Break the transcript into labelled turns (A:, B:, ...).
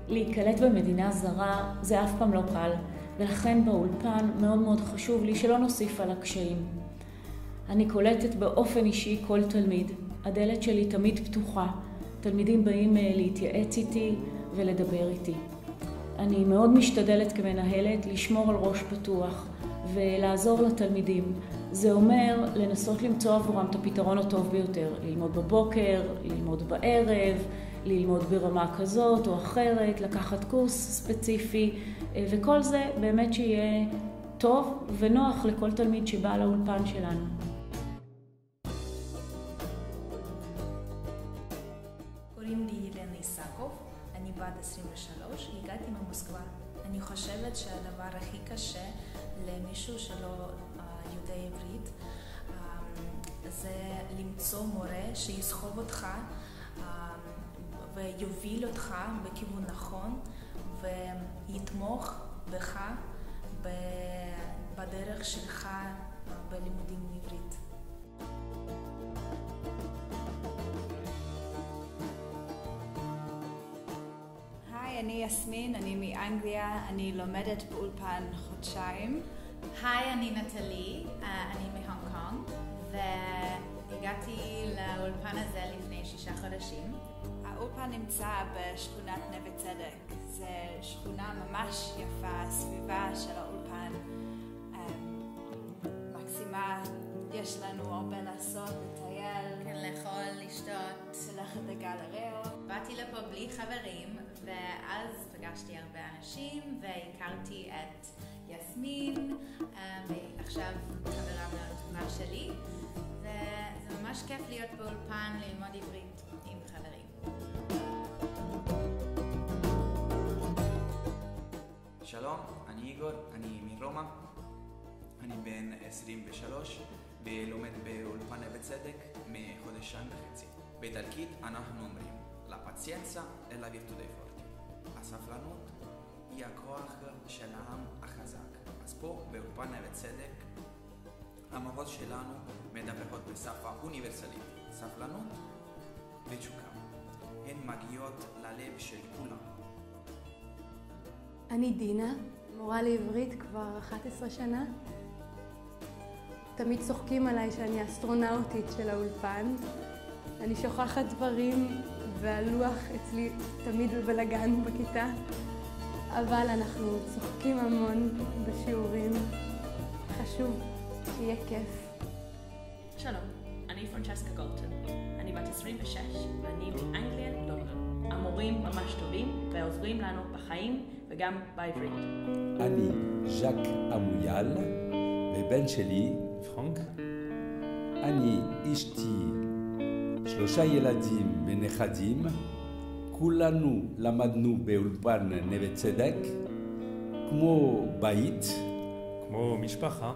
A: להיקלט במדינה זרה זה אף פעם לא קל, ולכן באולפן מאוד מאוד חשוב לי שלא נוסיף על הקשיים. אני קולטת באופן אישי כל תלמיד. הדלת שלי תמיד פתוחה. תלמידים באים להתייעץ איתי ולדבר איתי. אני מאוד משתדלת כמנהלת לשמור על ראש פתוח ולעזור לתלמידים. זה אומר לנסות למצוא עבורם את הפתרון הטוב ביותר. ללמוד בבוקר, ללמוד בערב, ללמוד ברמה כזאת או אחרת, לקחת קורס ספציפי, וכל זה באמת שיהיה טוב ונוח לכל תלמיד שבא לאולפן שלנו.
B: קוראים לי ילנה איסקוב, אני בת 23, הגעתי ממוסקבה. אני חושבת שהדבר הכי קשה למישהו שלא יודע עברית זה למצוא מורה שיסחוב אותך ויוביל אותך בכיוון נכון ויתמוך בך בדרך שלך בלימודים בעברית.
C: היי, אני יסמין, אני מאנגליה, אני לומדת באולפן חודשיים.
D: היי, אני נטלי, אני מהונג קונג, והגעתי לאולפן הזה לפני 6 חודשים.
C: האולפן נמצא בשכונת נווה צדק. זו שכונה ממש יפה, הסביבה של האולפן מקסימה. יש לנו הרבה לעשות, לטייל,
D: כן, לאכול, לשתות,
C: ללכת לגלריה.
D: באתי לפה בלי חברים, ואז פגשתי הרבה אנשים, והכרתי את יסמין, ועכשיו חברה מאוד טובה שלי, וזה ממש כיף להיות באולפן ללמוד עברית עם חברים.
E: שלום, אני איגור, אני מרומא, אני בן 23 ולומד באולפן נווה צדק מחודשיים וחצי. באיטלקית אנחנו אומרים La pazienza è la virtù dei forti. הסבלנות היא הכוח של העם החזק. אז פה באולפן נווה צדק המורות שלנו מדברות בשפה אוניברסלית, סבלנות ותשוקה. הן מגיעות ללב של כולם.
F: אני דינה, מורה לעברית כבר 11 שנה. תמיד צוחקים עליי שאני האסטרונאוטית של האולפן. אני שוכחת דברים והלוח אצלי תמיד בבלגן בכיתה, אבל אנחנו צוחקים המון בשיעורים. חשוב שיהיה כיף.
G: שלום, אני פרנצ'סקה גולטון. אני בת 26 ואני מאנגליה, לונדון. המורים ממש טובים ועוזרים לנו בחיים וגם בעברית.
H: אני ז'ק אמויאל ובן שלי פרנק. אני אשתי 3 ילדים ונכדים. כולנו למדנו באולפן נווה צדק כמו בית,
I: כמו משפחה.